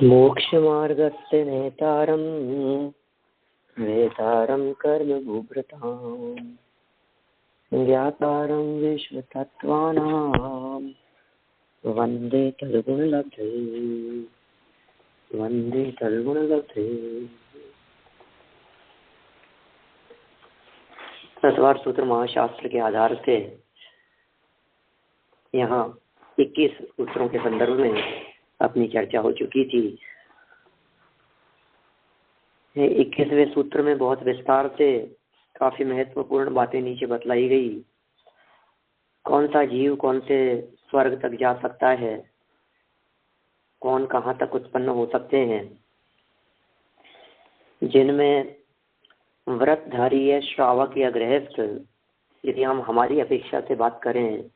मोक्षमार्गस्य नेतारं वेतारं कर्मभूभृतां ज्ञातारं विश्वतत्त्वानां वन्दे तद्गुणलब्धे वन्दे तद्गुणलब्धे। 10वां सूत्र महाशास्त्र के आधार से यहाँ 21 सूत्रों के संदर्भ में अपनी चर्चा हो चुकी थी। 21वें सूत्र में बहुत विस्तार से काफी महत्वपूर्ण बातें नीचे बतलाई गई। कौन सा जीव कौन से स्वर्ग तक जा सकता है, कौन कहाँ तक उत्पन्न हो सकते हैं, जिनमें व्रतधारी या श्रावक या गृहस्थ, यदि हम हमारी अपेक्षा से बात करें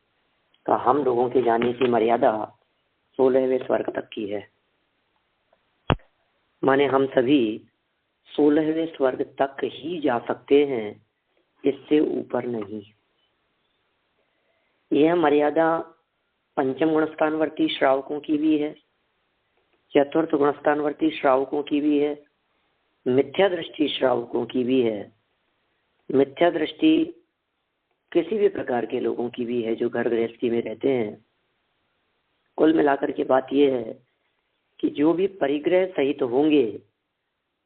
तो हम लोगों के जाने की मर्यादा 16वें स्वर्ग तक की है। माने हम सभी 16वें स्वर्ग तक ही जा सकते हैं, इससे ऊपर नहीं। यह मर्यादा पंचम गुणस्थानवर्ती श्रावकों की भी है, चतुर्थ गुणस्थानवर्ती श्रावकों की भी है, मिथ्या दृष्टि श्रावकों की भी है, मिथ्या दृष्टि किसी भी प्रकार के लोगों की भी है जो घर गृहस्थी में रहते हैं। कुल मिलाकर के बात यह है कि जो भी परिग्रह सहित होंगे,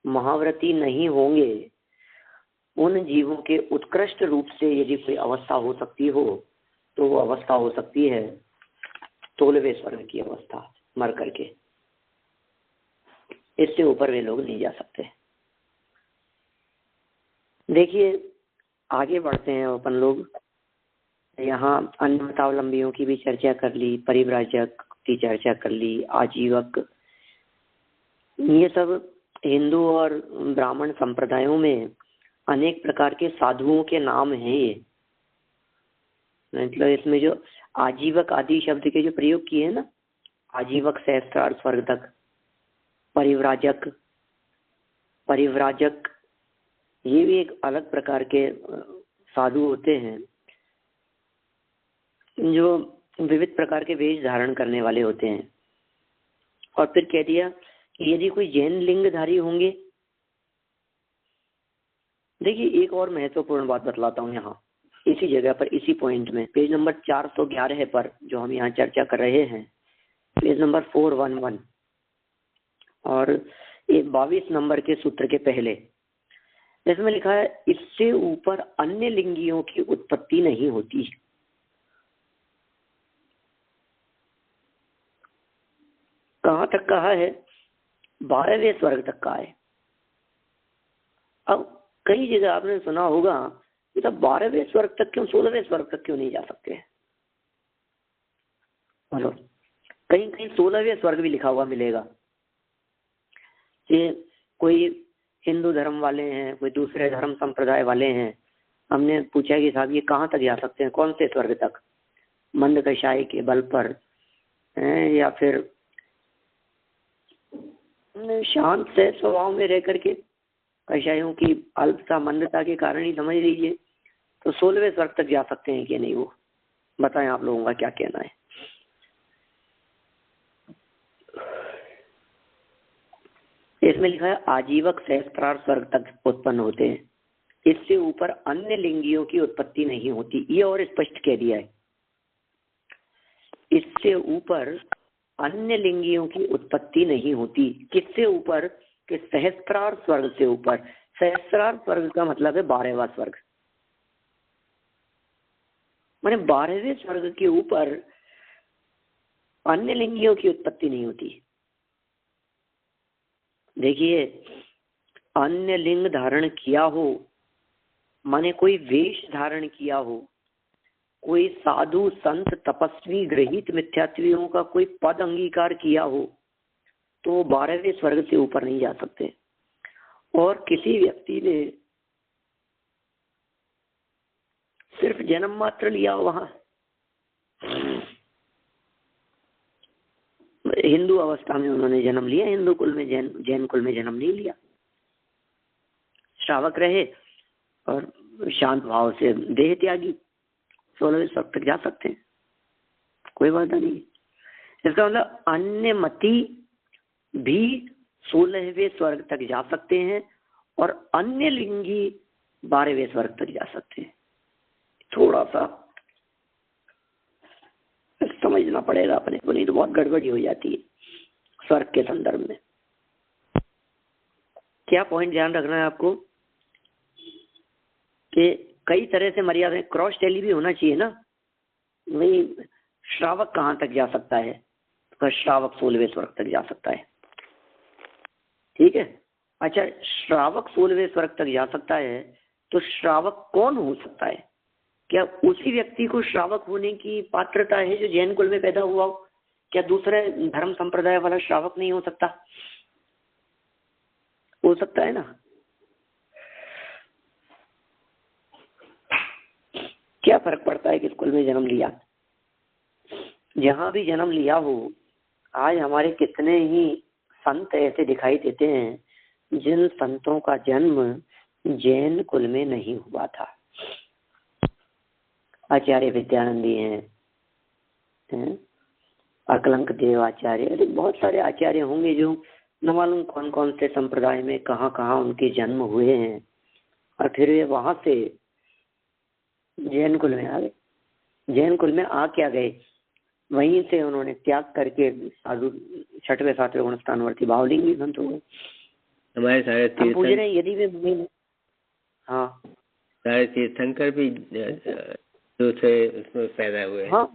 महाव्रती नहीं होंगे, उन जीवों के उत्कृष्ट रूप से यदि कोई अवस्था हो सकती हो तो वो अवस्था हो सकती है 16वें स्वर्ग की अवस्था, मर करके। इससे ऊपर वे लोग नहीं जा सकते। देखिए आगे बढ़ते हैं अपन लोग। यहाँ अन्य मतावलंबियों की भी चर्चा कर ली, परिव्राजक की चर्चा कर ली, आजीवक, ये सब हिंदू और ब्राह्मण संप्रदायों में अनेक प्रकार के साधुओं के नाम हैं। ये मतलब इसमें जो आजीवक आदि शब्द के जो प्रयोग किए हैं ना, आजीवक सहस्त्रार स्वर्ग तक, परिव्राजक, परिव्राजक, ये भी एक अलग प्रकार के साधु होते हैं जो विविध प्रकार के वेश धारण करने वाले होते हैं। और फिर कह दिया कि यदि कोई जैन लिंगधारी होंगे। देखिए एक और महत्वपूर्ण बात बतलाता हूँ यहाँ इसी जगह पर, इसी पॉइंट में, पेज नंबर 411 पर जो हम यहाँ चर्चा कर रहे हैं, पेज नंबर 411 और 22 नंबर के सूत्र के पहले, इसमें लिखा है इससे ऊपर अन्य लिंगियों की उत्पत्ति नहीं होती। कहाँ तक कहा है? 12वें स्वर्ग तक का है। अब कई जगह आपने सुना होगा कि तब 12वें स्वर्ग तक क्यों, 16वें स्वर्ग तक क्यों नहीं जा सकते? हेलो, कहीं कहीं 16वें स्वर्ग भी लिखा हुआ मिलेगा कि कोई हिंदू धर्म वाले हैं, कोई दूसरे धर्म संप्रदाय वाले हैं, हमने पूछा कि साहब ये कहाँ तक जा सकते हैं, कौन से स्वर्ग तक? मंद कषाय के बल पर हैं या फिर शांत से स्वभाव में रह करके, कषायों की अल्पता मंदता के कारण ही समझ लीजिए, तो 16वें स्वर्ग तक जा सकते हैं कि नहीं? वो बताएं आप लोगों का क्या कहना है। इसमें लिखा है आजीवक सहस्त्रार स्वर्ग तक उत्पन्न होते हैं, इससे ऊपर अन्य लिंगियों की उत्पत्ति नहीं होती। ये और स्पष्ट कह दिया है, इससे ऊपर अन्य लिंगियों की उत्पत्ति नहीं होती। किससे ऊपर? कि सहस्त्रार स्वर्ग से ऊपर। सहस्त्रार स्वर्ग का मतलब है 12वां स्वर्ग, माने 12वें स्वर्ग के ऊपर अन्य लिंगियों की उत्पत्ति नहीं होती। देखिए अन्य लिंग धारण किया हो, माने कोई वेश धारण किया हो, कोई साधु संत तपस्वी गृहीत मिथ्यात्वियों का कोई पद अंगीकार किया हो, तो 12वें स्वर्ग से ऊपर नहीं जा सकते। और किसी व्यक्ति ने सिर्फ जन्म मात्र लिया वहां, हिंदू अवस्था में उन्होंने जन्म लिया, हिंदू कुल में, जैन कुल में जन्म नहीं लिया, श्रावक रहे और शांत भाव से देह त्यागी, 16वें स्वर्ग तक जा सकते हैं, कोई बात नहीं। इसका मतलब अन्य मति भी 16वें स्वर्ग तक जा सकते हैं और अन्य लिंगी 12वें स्वर्ग तक जा सकते हैं। थोड़ा सा समझना पड़ेगा अपने को, नहीं तो बहुत गड़बड़ी हो जाती है स्वर्ग के संदर्भ में। क्या पॉइंट ध्यान रखना है आपको कि कई तरह से मर्यादा, क्रॉस टैली भी होना चाहिए ना। वही श्रावक कहाँ तक जा सकता है, तो श्रावक 16वें स्वर्ग तक जा सकता है। ठीक है, अच्छा, श्रावक 16वें स्वर्ग तक जा सकता है, तो श्रावक कौन हो सकता है? क्या उसी व्यक्ति को श्रावक होने की पात्रता है जो जैन कुल में पैदा हुआ हो? क्या दूसरे धर्म संप्रदाय वाला श्रावक नहीं हो सकता? हो सकता है ना। क्या फर्क पड़ता है किस कुल में जन्म लिया? जहां भी जन्म लिया हो, आज हमारे कितने ही संत ऐसे दिखाई देते हैं जिन संतों का जन्म जैन कुल में नहीं हुआ था। आचार्य विद्यानंदी हैं, अकलंक देव आचार्य, बहुत सारे आचार्य होंगे जो न मालूम कौन कौन से संप्रदाय में कहाँ कहाँ उनके जन्म हुए हैं, और फिर वे वहां से जैन कुल में आ गए। जैन कुल में आ क्या गए, वहीं से उन्होंने त्याग करके साधु 6वें 7वें गुणस्थानवर्ती भावलिंगी संत हो गए। हमारे सारे हम पूछ रहे हैं यदि वे, हाँ, सारे तीर्थंकर भी दूसरे उसमें पैदा हुए। हाँ,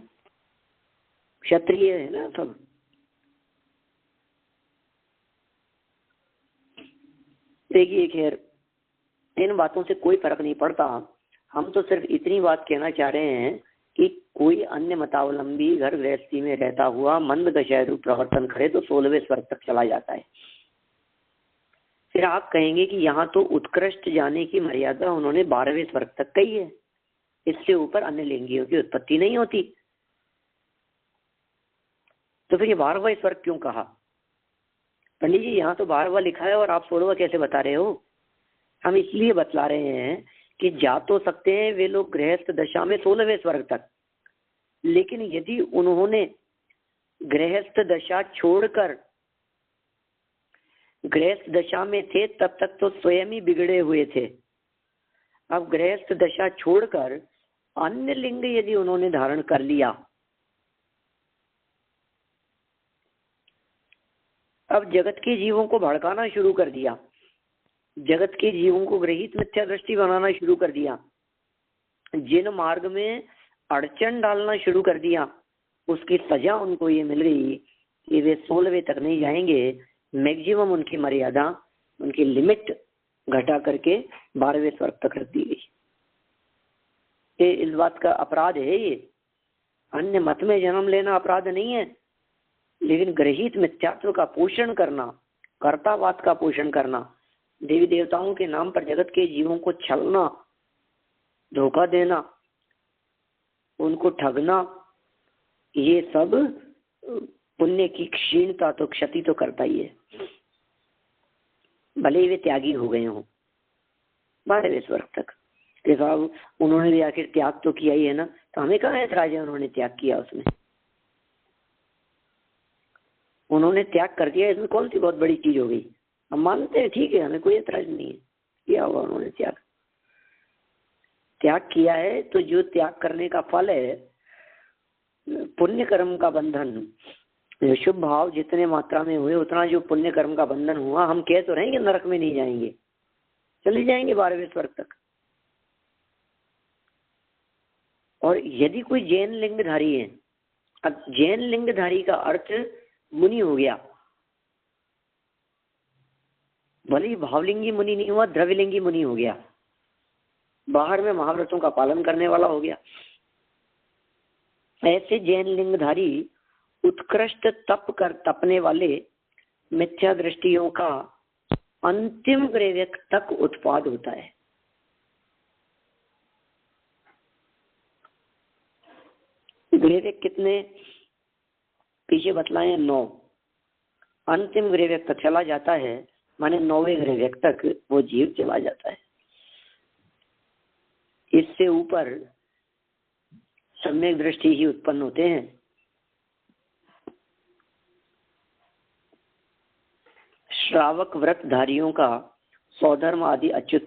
क्षत्रिय है ना सब। देखिए खैर, इन बातों से कोई फर्क नहीं पड़ता। हम तो सिर्फ इतनी बात कहना चाह रहे हैं कि कोई अन्य मतावलंबी घर गृहस्थी में रहता हुआ मंद दशा रूप प्रवर्तन करे तो 16वें स्वर्ग तक चला जाता है। फिर आप कहेंगे कि यहाँ तो उत्कृष्ट जाने की मर्यादा उन्होंने 12वें स्वर्ग तक कही है, इससे ऊपर अन्य लिंगियों की उत्पत्ति नहीं होती। तो फिर ये 12वां स्वर्ग क्यों कहा? पंडित जी, यहाँ तो 12वां लिखा है और आप 16वां कैसे बता रहे हो? हम इसलिए बतला रहे हैं कि जा तो सकते हैं वे लोग गृहस्थ दशा में 16वें स्वर्ग तक, लेकिन यदि उन्होंने गृहस्थ दशा छोड़कर, गृहस्थ दशा में थे तब तक तो स्वयं ही बिगड़े हुए थे, अब गृहस्थ दशा छोड़कर अन्य लिंग यदि उन्होंने धारण कर लिया, अब जगत के जीवों को भड़काना शुरू कर दिया, जगत के जीवों को ग्रहित मिथ्या दृष्टि बनाना शुरू कर दिया, जिन मार्ग में अड़चन डालना शुरू कर दिया, उसकी सजा उनको ये मिल गई कि वे 16वें तक नहीं जाएंगे। मैक्सिमम उनकी मर्यादा, उनकी लिमिट घटा करके 12वें स्वर्ग तक रख दी गई। ये इस बात का अपराध है। ये अन्य मत में जन्म लेना अपराध नहीं है, लेकिन ग्रहित मिथ्यात्व का पोषण करना, कर्तावाद का पोषण करना, देवी देवताओं के नाम पर जगत के जीवों को छलना, धोखा देना, उनको ठगना, ये सब पुण्य की क्षीणता तो, क्षति तो करता ही है, भले ही वे त्यागी हो गए हों 12वें स्वर्ग तक। कि साहब उन्होंने भी आखिर त्याग तो किया ही है ना, तो हमें कहाँ ऐतराज है उन्होंने त्याग किया? उसमें उन्होंने त्याग कर दिया, इसमें कौन सी बहुत बड़ी चीज हो गई? हम मानते हैं, ठीक है, हमें कोई ऐतराज नहीं है, किया हुआ उन्होंने त्याग, त्याग किया है। तो जो त्याग करने का फल है, पुण्य कर्म का बंधन, शुभ भाव जितने मात्रा में हुए उतना जो पुण्य कर्म का बंधन हुआ, हम कह तो रहेंगे नरक में नहीं जाएंगे, चले जाएंगे 12वें स्वर्ग तक। और यदि कोई जैन लिंगधारी है, अब जैन लिंगधारी का अर्थ मुनि हो गया, भले ही भावलिंगी मुनि नहीं हुआ, द्रव्यलिंगी मुनि हो गया, बाहर में महाव्रतों का पालन करने वाला हो गया। ऐसे जैन लिंगधारी उत्कृष्ट तप कर तपने वाले मिथ्या दृष्टियों का अंतिम ग्रेव्यक तक उत्पाद होता है। ग्रेव्यक कितने पीछे बतलाए? 9। अंतिम ग्रेव्यक तक चला जाता है, माने 9वें ग्रेव्यक तक वो जीव चला जाता है। इससे ऊपर सम्यक दृष्टि ही उत्पन्न होते हैं। श्रावक व्रतधारियों का स्वधर्म आदि अच्युत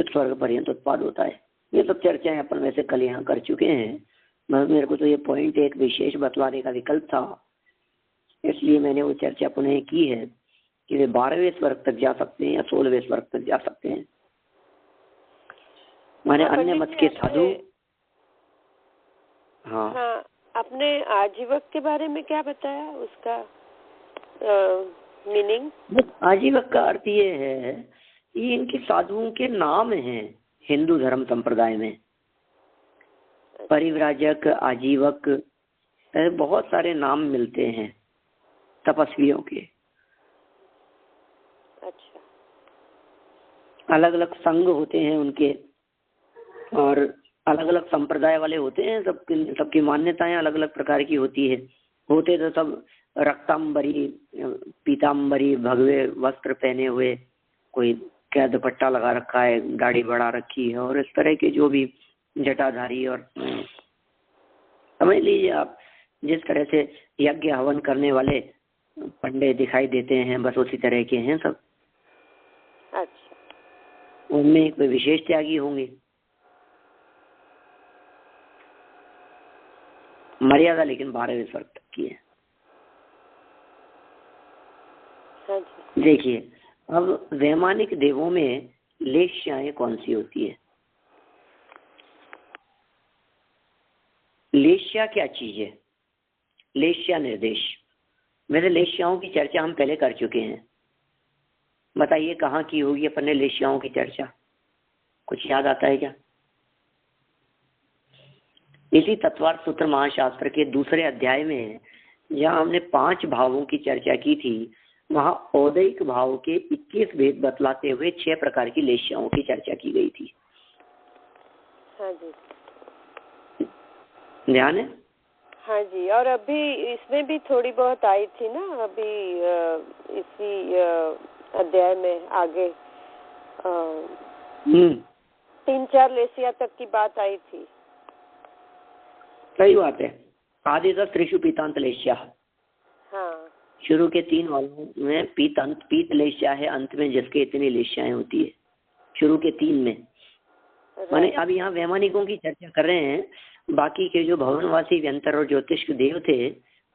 स्वर्ग पर्यंत उत्पाद होता है। ये सब चर्चाएं अपन वैसे कल यहाँ कर चुके हैं, मगर मेरे को तो ये पॉइंट एक विशेष बतलाने का विकल्प था, इसलिए मैंने वो चर्चा पुनः की है कि वे 12वें स्वर्ग तक जा सकते हैं या 16वें स्वर्ग तक जा सकते हैं। माने अन्य मत के साधु। हाँ, आपने आजीवक के बारे में क्या बताया, उसका मीनिंग? आजीवक का अर्थ ये है कि इनके साधुओं के नाम हैं हिंदू धर्म संप्रदाय में। परिव्राजक, आजीवक, बहुत सारे नाम मिलते हैं तपस्वियों के। अच्छा। अलग अलग संघ होते हैं उनके और अलग अलग संप्रदाय वाले होते हैं। सबकी मान्यताएं अलग अलग प्रकार की होती है। होते तो सब रक्तांबरी, पीतांबरी, भगवे वस्त्र पहने हुए, कोई क्या दुपट्टा लगा रखा है, दाढ़ी बढ़ा रखी है, और इस तरह के जो भी जटाधारी, और समझ लीजिए आप जिस तरह से यज्ञ हवन करने वाले पंडे दिखाई देते हैं, बस उसी तरह के हैं सब। अच्छा। उनमें कोई विशेष त्यागी होंगे। मर्यादा लेकिन 12वें स्वर्ग तक की है। देखिए, अब वैमानिक देवों में लेश्याएं कौन सी होती है? लेश्या क्या चीज है? लेश्या निर्देश। वैसे लेश्याओं की चर्चा हम पहले कर चुके हैं। बताइए कहाँ की होगी अपन ने लेश्याओं की चर्चा? कुछ याद आता है क्या? इसी तत्वार्थ सूत्र महाशास्त्र के दूसरे अध्याय में जहाँ हमने 5 भावों की चर्चा की थी, वहाँ औदैहिक भाव के 21 भेद बतलाते हुए 6 प्रकार की लेश्याओं की चर्चा की गई थी। हाँ जी, ध्यान है? हाँ जी। और अभी इसमें भी थोड़ी बहुत आई थी ना, अभी इसी अध्याय में आगे 3-4 लेशिया तक की बात आई थी। सही बात है। आदि 10 त्रिशु पीतांत लेश्या। हाँ, शुरू के 3 वालों में पीत लेश्या है, अंत में जिसके इतनी लेश्याएं होती है, शुरू के 3 में। माने अब यहाँ वैमानिकों की चर्चा कर रहे हैं। बाकी के जो भवनवासी व्यंतर और ज्योतिष देव थे,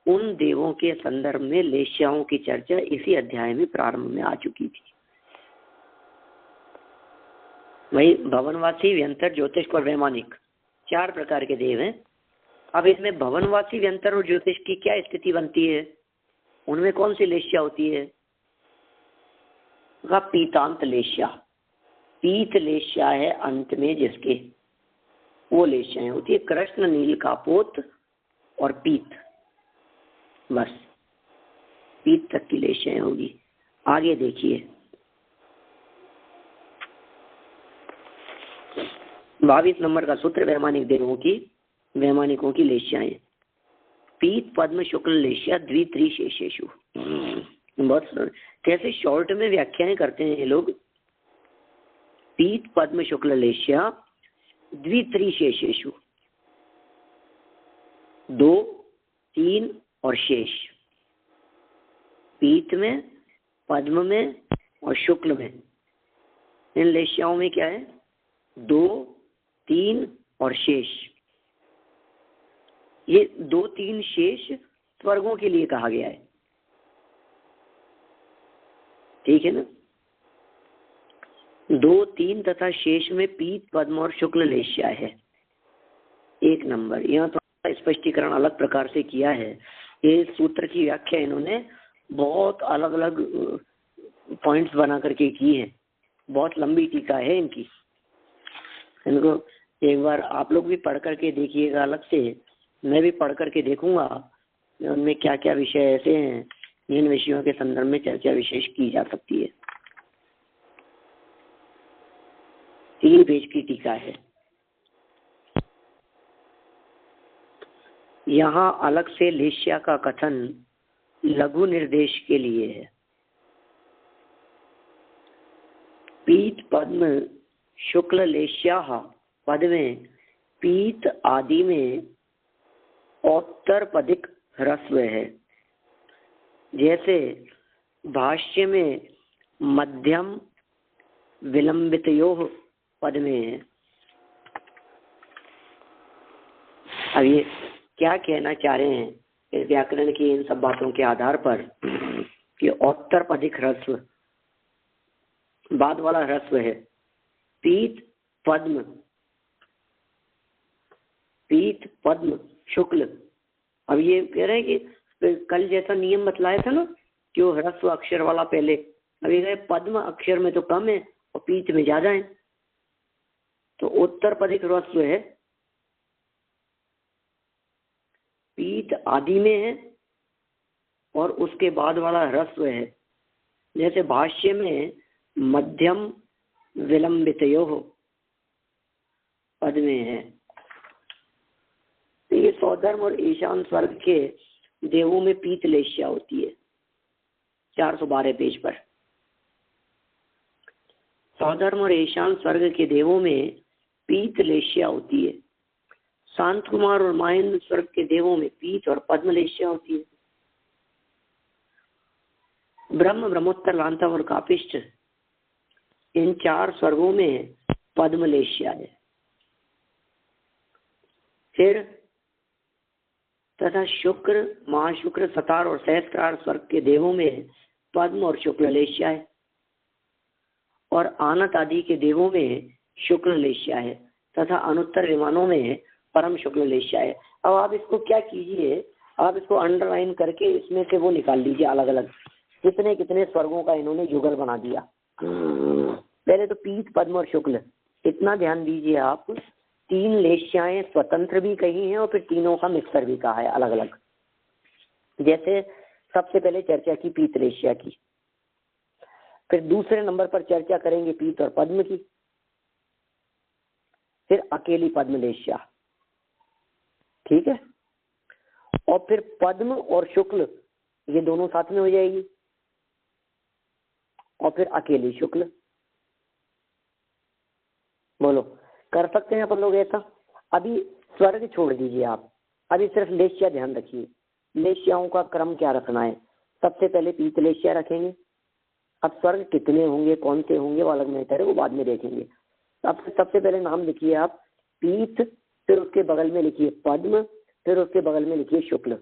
उन देवों के संदर्भ में लेश्याओं की चर्चा इसी अध्याय में प्रारंभ में आ चुकी थी। वही भवनवासी, व्यंतर, ज्योतिष और वैमानिक 4 प्रकार के देव हैं। अब इसमें भवनवासी, व्यंतर और ज्योतिष की क्या स्थिति बनती है? उनमें कौन सी लेश्या होती है? पीतांत लेश्या। पीत लेश्या है अंत में जिसके, वो लेश्याएं होती है। कृष्ण, नील, कापोत और पीत, बस पीत तक की लेश्याएं होगी। आगे देखिए 22 नंबर का सूत्र, वैमानिकों की लेश्याएं। पीत पद्म शुक्ल लेश्या द्वित्री शेषेशु। बहुत कैसे शॉर्ट में व्याख्याएं करते हैं ये लोग। पीत पद्म शुक्ल लेश्या द्वित्री शेषेशु, 2, 3 और शेष। पीत में, पद्म में और शुक्ल में, इन लेश्याओं में क्या है? 2, 3 और शेष। ये 2, 3 शेष स्वर्गों के लिए कहा गया है। ठीक है ना? 2, 3 तथा शेष में पीत, पद्म और शुक्ल लेश्या है। 1 नंबर। यहाँ तो स्पष्टीकरण अलग प्रकार से किया है। ये सूत्र की व्याख्या इन्होंने बहुत अलग अलग पॉइंट्स बना करके की है। बहुत लंबी टीका है इनकी। इनको एक बार आप लोग भी पढ़ करके देखिएगा अलग से, मैं भी पढ़ करके देखूंगा उनमें क्या क्या विषय ऐसे हैं जिन विषयों के संदर्भ में चर्चा विशेष की जा सकती है। 3 पेज की टीका है। यहाँ अलग से लेश्या का कथन लघु निर्देश के लिए है। पीत पद्म शुक्ल लेश्या पद में पीत आदि में उत्तर पदिक ह्रस्व है। जैसे भाष्य में मध्यम विलंबितयोः पद में है। अब ये क्या कहना चाह रहे हैं इस व्याकरण की इन सब बातों के आधार पर कि औत्तरपदिक ह्रस्व बाद वाला ह्रस्व है। पीत पद्म शुक्ल। अब ये कह रहे हैं कि कल जैसा नियम बतलाया था ना कि वो ह्रस्व अक्षर वाला पहले, अब ये कहे पद्म अक्षर में तो कम है और पीत में ज्यादा है, तो उत्तरपदिक ह्रस्व है। पीत आदि में है और उसके बाद वाला ह्रस्व है। जैसे भाष्य में मध्यम विलंबितयोः पद में है। तो ये सौधर्म और ईशान स्वर्ग के देवों में पीत लेश्या होती है। 412 पेज पर सौधर्म और ईशान स्वर्ग के देवों में पीत लेश्या होती है। शांत कुमार और महेंद्र स्वर्ग के देवों में पीत और पद्म लेश्या होती है। ब्रह्म, ब्रह्मोत्तर, लांतम और कापिष्ठ, इन 4 स्वर्गों में पद्म लेश्या है। फिर तथा शुक्र, महाशुक्र, सतार और सहस्त्रार स्वर्ग के देवों में पद्म और शुक्ल लेश्या है और आनत आदि के देवों में शुक्ल लेश्या है तथा अनुत्तर विमानों में परम शुक्ल लेश्या है। अब आप इसको क्या कीजिए, आप इसको अंडरलाइन करके इसमें से वो निकाल लीजिए अलग अलग कितने कितने स्वर्गों का इन्होंने युगल बना दिया। पहले तो पीत, पद्म और शुक्ल, इतना ध्यान दीजिए आप। 3 लेश्याएं स्वतंत्र भी कही हैं और फिर तीनों का मिक्सर भी कहा है अलग अलग। जैसे सबसे पहले चर्चा की पीत लेश्या की, फिर दूसरे नंबर पर चर्चा करेंगे पीत और पद्म की, फिर अकेली पद्म लेश्या, ठीक है, और फिर पद्म और शुक्ल ये दोनों साथ में हो जाएगी, और फिर अकेली शुक्ल। बोलो, कर सकते हैं अपन लोग ऐसा? अभी स्वर्ग छोड़ दीजिए आप, अभी सिर्फ लेश्या ध्यान रखिए। लेश्याओं का क्रम क्या रखना है? सबसे पहले पीत लेश्या रखेंगे। अब स्वर्ग कितने होंगे, कौन से होंगे, वो अलग मैटर है, वो बाद में देखेंगे। अब सबसे पहले नाम लिखिए आप पीत, फिर उसके बगल में लिखिए पद्म, फिर उसके बगल में लिखिए शुक्ल।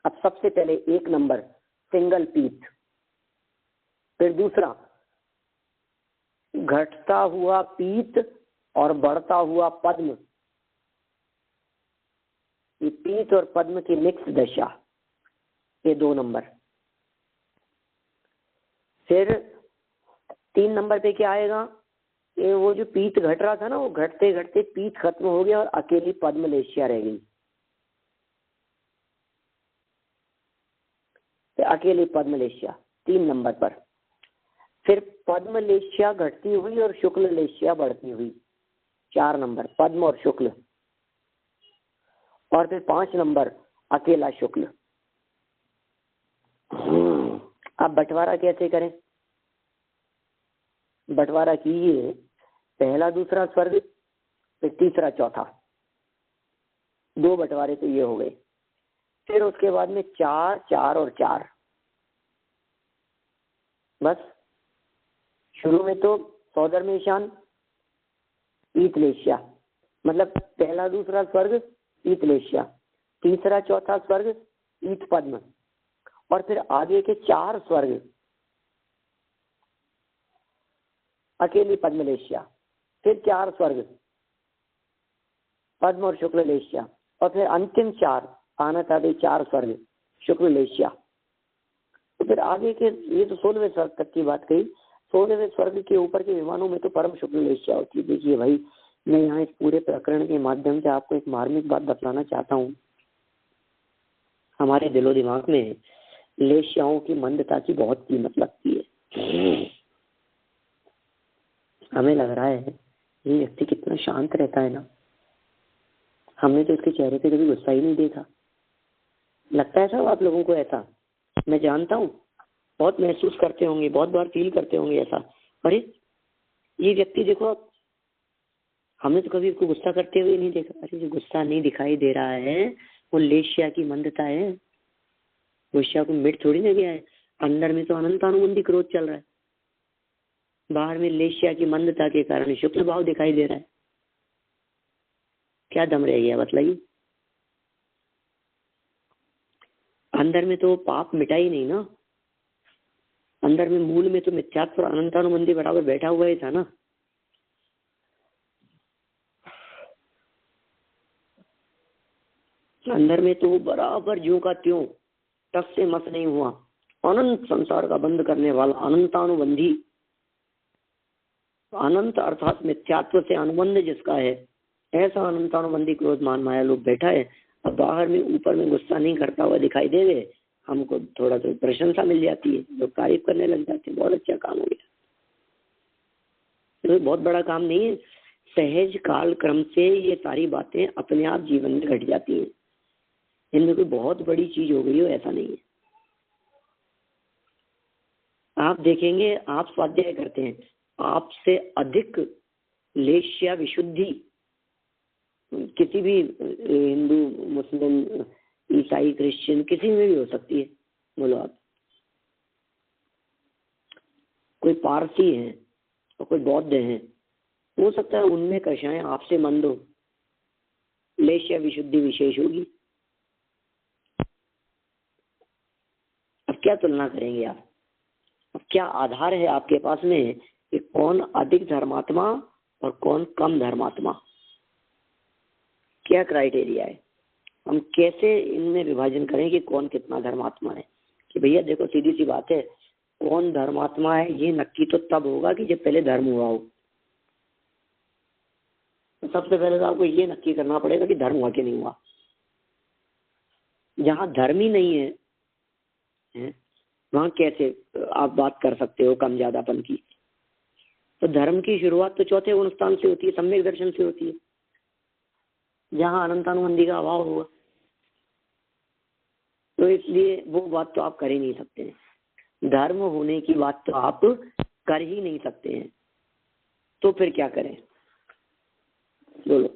अब सबसे पहले 1 नंबर सिंगल पीत, फिर दूसरा घटता हुआ पीत और बढ़ता हुआ पद्म, ये पीत और पद्म की मिक्स दशा, ये 2 नंबर। फिर 3 नंबर पे क्या आएगा? ये वो जो पीत घट रहा था ना, वो घटते घटते पीत खत्म हो गया और अकेली पद्म लेश्या रह गई। तो अकेली पद्म लेश्या 3 नंबर पर। फिर पद्म लेश्या घटती हुई और शुक्ल लेश्या बढ़ती हुई, 4 नंबर पद्म और शुक्ल। और फिर 5 नंबर अकेला शुक्ल। अब बंटवारा कैसे करें? बंटवारा कीजिए, पहला दूसरा स्वर्ग, फिर तीसरा चौथा, 2 बंटवारे तो ये हो गए। फिर उसके बाद में 4, 4 और 4, बस। शुरू में तो सौधर्म ईशान पीत लेश्या, मतलब पहला दूसरा स्वर्ग पीत लेश्या, तीसरा चौथा स्वर्ग पीत पद्म, और फिर आगे के 4 स्वर्ग अकेली पद्म लेश्या, फिर 4 स्वर्ग पद्म और शुक्ल लेश्या, और फिर अंतिम 4 आनत आदि 4 स्वर्ग शुक्ल लेश्या। तो फिर आगे के, ये तो 16वें स्वर्ग तक की बात कही। 16वें स्वर्ग के ऊपर के विमानों में तो परम शुक्ल लेश्या होती है। देखिए भाई, मैं यहाँ इस पूरे प्रकरण के माध्यम से आपको एक मार्मिक बात बतलाना चाहता हूँ। हमारे दिलो दिमाग में लेश्याओं की मंदता की बहुत कीमत लगती है। हमें लग रहा है ये व्यक्ति कितना शांत रहता है ना, हमने तो इसके चेहरे पे कभी गुस्सा ही नहीं देखा। लगता है सब आप लोगों को ऐसा? मैं जानता हूँ बहुत महसूस करते होंगे, बहुत बार फील करते होंगे ऐसा, अरे ये व्यक्ति देखो, हमने तो कभी इसको गुस्सा करते हुए नहीं देखा। अरे जो गुस्सा नहीं दिखाई दे रहा है वो लेश्या की मंदता है। लेश्या को मिट थोड़ी ना गया है। अंदर में तो अनंतानुबंधी क्रोध चल रहा है, बाहर में लेश्या की मंदता के कारण शुक्ल भाव दिखाई दे रहा है। क्या दम रह गया बतलाइए? अंदर में तो पाप मिटा ही नहीं ना, अंदर में मूल में तो मिथ्यात्व और अनंतानुबंधी बराबर बैठा हुआ ही था ना। अंदर में तो बराबर ज्यों का त्यों टस से मस नहीं हुआ, अनंत संसार का बंद करने वाला अनंतानुबंधी, अनंत अर्थात मिथ्यात्व से अनुबंध जिसका है, ऐसा अनंतानुबंधी क्रोध मान माया लोग बैठा है। अब बाहर में ऊपर में गुस्सा नहीं करता हुआ दिखाई देवे, हमको थोड़ा तो प्रशंसा मिल जाती है, लोग तारीफ करने लग जाते हैं, बहुत अच्छा काम हो गया। तो बहुत बड़ा काम नहीं है, सहज काल क्रम से ये सारी बातें अपने आप जीवन में घट जाती हैं, इनमें कोई बहुत बड़ी चीज हो गई हो ऐसा नहीं है। आप देखेंगे, आप स्वाध्याय करते हैं, आपसे अधिक लेश्या विशुद्धि किसी भी हिंदू मुस्लिम ईसाई क्रिश्चियन किसी में भी हो सकती है। बोलो आप, कोई पारसी है और कोई बौद्ध है, हो सकता है उनमें कषाएं आपसे मंद हो, लेश्या विशुद्धि विशेष होगी। अब क्या तुलना करेंगे आप? अब क्या आधार है आपके पास में कि कौन अधिक धर्मात्मा और कौन कम धर्मात्मा? क्या क्राइटेरिया है? हम कैसे इनमें विभाजन करें कि कौन कितना धर्मात्मा है? कि भैया देखो, सीधी सी बात है, कौन धर्मात्मा है ये नक्की तो तब होगा कि जब पहले धर्म हुआ हो। तो सबसे पहले तो आपको ये नक्की करना पड़ेगा कि धर्म हुआ कि नहीं हुआ। जहां धर्म ही नहीं है वहां कैसे आप बात कर सकते हो कम ज्यादापन की? तो धर्म की शुरुआत तो चौथे गुण स्थान से होती है, सम्यक दर्शन से होती है, जहां अनंतानुबंधी का अभाव हुआ। तो इसलिए वो बात तो आप कर ही नहीं सकते हैं, धर्म होने की बात तो आप कर ही नहीं सकते हैं। तो फिर क्या करें? बोलो।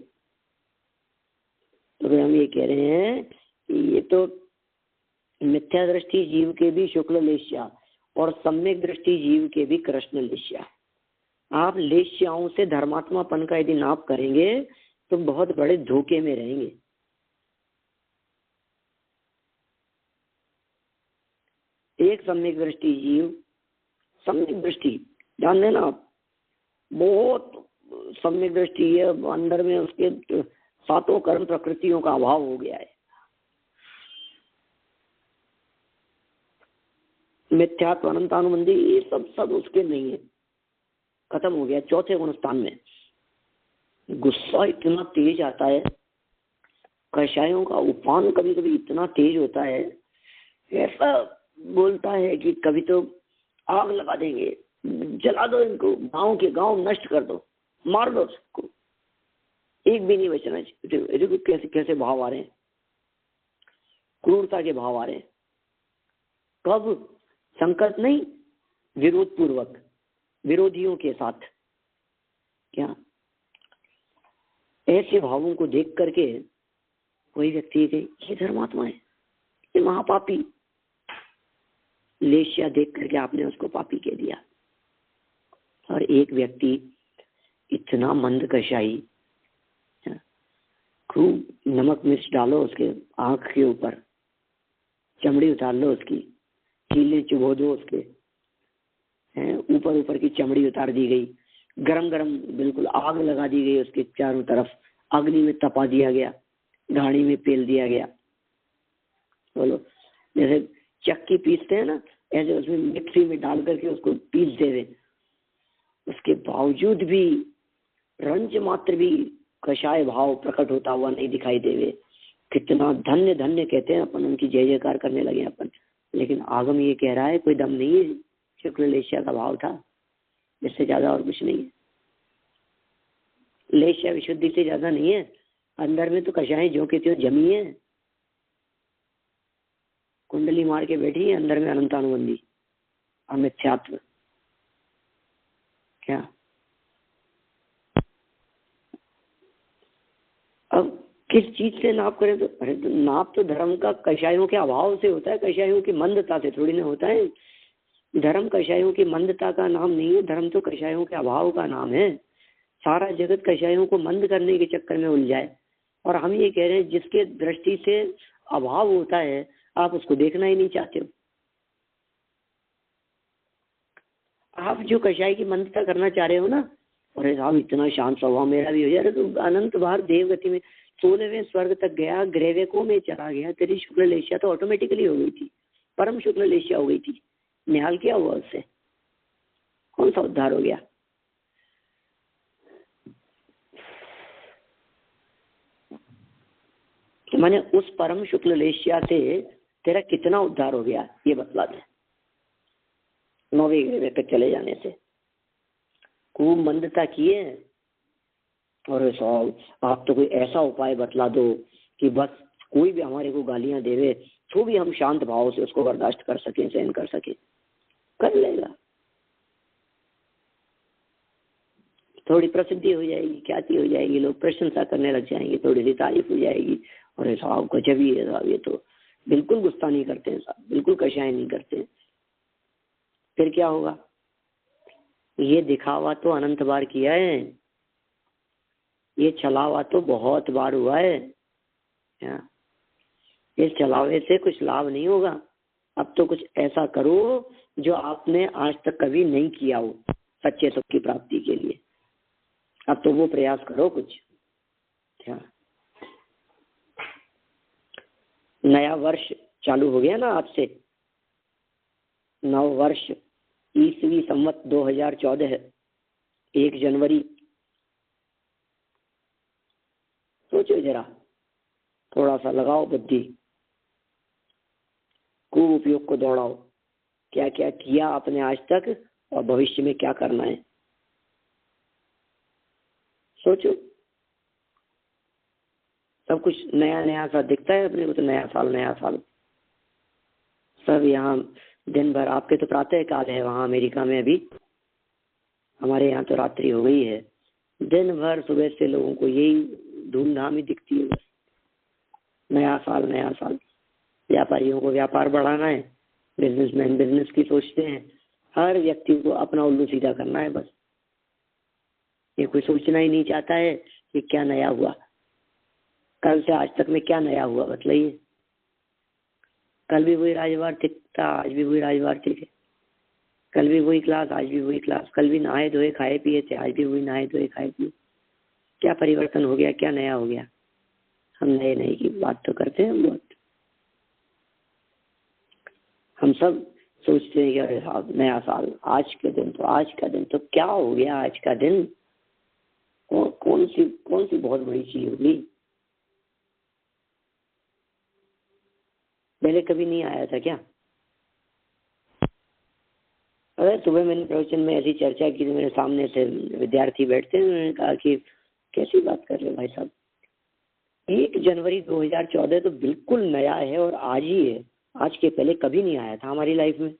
तो फिर हम ये कह रहे हैं कि ये तो मिथ्या दृष्टि जीव के भी शुक्ल लेश्या और सम्यक दृष्टि जीव के भी कृष्ण लेश्या। आप लेश्याओं से धर्मात्मापन का यदि नाप करेंगे तो बहुत बड़े धोखे में रहेंगे। एक सम्यक दृष्टि जीव, सम्यक दृष्टि ध्यान देना आप, बहुत सम्यक दृष्टि है, अंदर में उसके सातों कर्म प्रकृतियों का अभाव हो गया है। मिथ्यात्व अनंतानुबंधी ये सब उसके नहीं है, खत्म हो गया। चौथे गुण स्थान में गुस्सा इतना तेज आता है, कषायों का उफान कभी कभी इतना तेज होता है, ऐसा बोलता है कि कभी तो आग लगा देंगे, जला दो इनको, गांव के गांव नष्ट कर दो, मार दो सबको, एक भी नहीं बचना चाहिए। देखो कैसे कैसे भाव आ रहे हैं, क्रूरता के भाव आ रहे हैं। कब? संकट नहीं, विरोध पूर्वक, विरोधियों के साथ। क्या ऐसे भावों को देख करके कोई व्यक्ति ये धर्मात्मा है, ये महापापी, लेश्या देख करके आपने उसको पापी कह दिया। और एक व्यक्ति इतना मंद कषाई, खूब नमक मिर्च डालो उसके आंख के ऊपर, चमड़ी उतार लो उसकी, कीले चुभो दो उसके, ऊपर ऊपर की चमड़ी उतार दी गई, गरम गरम बिल्कुल आग लगा दी गई उसके चारों तरफ, अग्नि में तपा दिया गया, घाणी में पेल दिया गया। बोलो, जैसे चक्की पीसते हैं ना, ऐसे उसमें मिक्सी में डाल करके उसको पीस दे रहे, उसके बावजूद भी रंज मात्र भी कषाय भाव प्रकट होता हुआ नहीं दिखाई देवे। कितना धन्य धन्य कहते हैं अपन, उनकी जय जयकार करने लगे अपन। लेकिन आगम ये कह रहा है कोई दम नहीं है, शुक्ल लेश्या का भाव था, इससे ज्यादा और कुछ नहीं है। लेश्या विशुद्धि से ज्यादा नहीं है, अंदर में तो कषाएं जो के त्यों जमी है, कुंडली मार के बैठी है अंदर में अनंतानुबंधी अमिथ्यात्व। क्या अब किस चीज से नाप करें? तो अरे तो नाप तो धर्म का कषायों के अभाव से होता है, कषायों की मंदता से थोड़ी ना होता है। धर्म कषायों की मंदता का नाम नहीं है, धर्म तो कषायों के अभाव का नाम है। सारा जगत कषायों को मंद करने के चक्कर में उलझाए, और हम ये कह रहे हैं जिसके दृष्टि से अभाव होता है आप उसको देखना ही नहीं चाहते हो। आप जो कषाय की मंदता करना चाह रहे हो ना, अरे साहब इतना शांत स्वभाव मेरा भी हो जाए, तो अनंत बार देवगति में 16वें स्वर्ग तक गया, ग्रेवेको में चला गया, तेरी शुक्ल लेशिया तो ऑटोमेटिकली हो गई थी, परम शुक्ल लेशिया हो गई थी। निहाल क्या हुआ उससे? कौन सा उद्धार हो गया? माने उस परम शुक्ल लेशिया से तेरा कितना उद्धार हो गया ये बतला दे। 9वें ग्रेवे तक चले जाने से खूब मंदता किए, और आप तो कोई ऐसा उपाय बतला दो कि बस कोई भी हमारे को गालियां देवे तो भी हम शांत भाव से उसको बर्दाश्त कर सके, सहन कर सके। कर लेगा, थोड़ी प्रसिद्धि हो जाएगी, ख्याति हो जाएगी, लोग प्रशंसा करने लग जाएंगे, थोड़ी सी तारीफ हो जाएगी, और साहब गजब ही है साहब, ये तो बिल्कुल गुस्सा नहीं करते हैं साहब, बिल्कुल कषाय नहीं करते हैं। फिर क्या होगा? ये दिखावा तो अनंत बार किया है, ये छलावा तो बहुत बार हुआ है। इस छलावे से कुछ लाभ नहीं होगा। अब तो कुछ ऐसा करो जो आपने आज तक कभी नहीं किया हो सच्चे सुख की प्राप्ति के लिए। अब तो वो प्रयास करो कुछ। क्या नया वर्ष चालू हो गया ना आज से, नव वर्ष ईसवी संवत 2014 1 जनवरी। सोचो जरा, थोड़ा सा लगाओ बुद्धि, खूब उपयोग को दौड़ाओ, क्या क्या किया आपने आज तक और भविष्य में क्या करना है। सोचो, सब कुछ नया नया सा दिखता है अपने को, तो नया साल सब यहाँ दिन भर। आपके तो प्रातः काल है वहाँ अमेरिका में, अभी हमारे यहाँ तो रात्रि हो गई है। दिन भर सुबह से लोगों को यही धूमधाम ही दिखती है, नया साल। व्यापारियों को व्यापार बढ़ाना है, बिजनेसमैन बिजनेस की सोचते हैं, हर व्यक्ति को अपना उल्लू सीधा करना है बस। ये कोई सोचना ही नहीं चाहता है कि क्या नया हुआ, कल से आज तक में क्या नया हुआ बतलाइए। कल भी वही राजवार्तिक था, आज भी वही राजवार्तिक है। कल भी वही क्लास, आज भी वही क्लास। कल भी नहाए धोए खाए पिए थे, आज भी वही नहाए धोए खाए पिए। क्या परिवर्तन हो गया, क्या नया हो गया? हम नए की बात तो करते हैं बहुत। हम सब सोचते हैं कि अरे साहब नया साल, आज का दिन तो क्या हो गया? आज का दिन कौन सी बहुत बड़ी चीज होगी? पहले कभी नहीं आया था क्या? अरे सुबह मैंने प्रवचन में ऐसी चर्चा की, मेरे सामने से विद्यार्थी बैठते हैं, उन्होंने कहा कि कैसी बात कर रहे हो भाई साहब, 1 जनवरी 2014 तो बिल्कुल नया है और आज ही है, आज के पहले कभी नहीं आया था हमारी लाइफ में,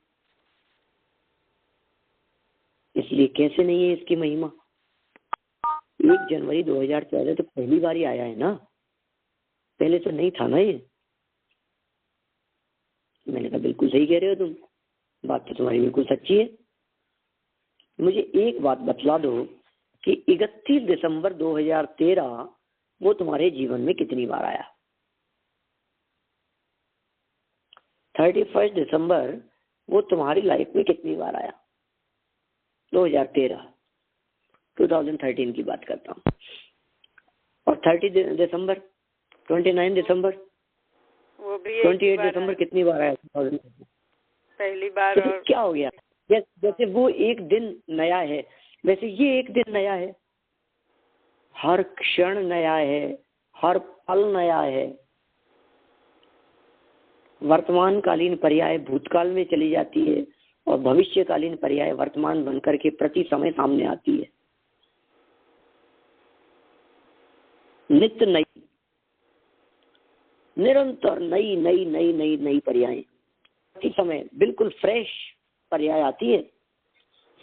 इसलिए कैसे नहीं है इसकी महिमा? 1 जनवरी 2014 तो पहली बार ही आया है ना, पहले तो नहीं था ना ये। मैंने कहा बिल्कुल सही कह रहे हो तुम, बात तो तुम्हारी बिल्कुल सच्ची है। मुझे एक बात बतला दो कि 31 दिसंबर 2013 वो तुम्हारे जीवन में कितनी बार आया? 31 दिसंबर वो तुम्हारी लाइफ में कितनी बार आया? 2013 की बात करता हूँ। और 30 दिसंबर, 29 दिसंबर, वो भी 28 दिसंबर कितनी बार आया? पहली बार। तो क्या हो गया? जैसे वो एक दिन नया है, वैसे ये एक दिन नया है। हर क्षण नया है, हर पल नया है। वर्तमानकालीन पर्याय भूतकाल में चली जाती है और भविष्यकालीन पर्याय वर्तमान बनकर के प्रति समय सामने आती है। नित्य नई, निरंतर नई नई नई नई नई पर्याय प्रति समय बिल्कुल फ्रेश पर्याय आती है।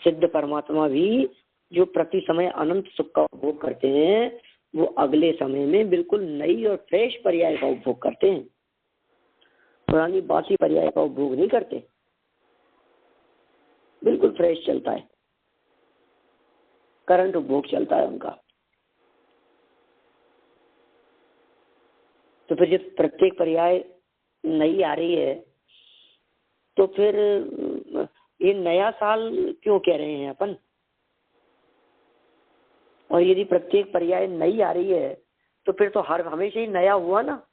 सिद्ध परमात्मा भी जो प्रति समय अनंत सुख का उपभोग करते हैं, वो अगले समय में बिल्कुल नई और फ्रेश पर्याय का उपभोग करते हैं, पुरानी बासी पर्याय का उपभोग नहीं करते। बिल्कुल फ्रेश चलता है, करंट उपभोग चलता है उनका। तो फिर जब प्रत्येक पर्याय नई आ रही है तो फिर ये नया साल क्यों कह रहे हैं अपन? और यदि प्रत्येक पर्याय नई आ रही है तो फिर तो हर हमेशा ही नया हुआ ना।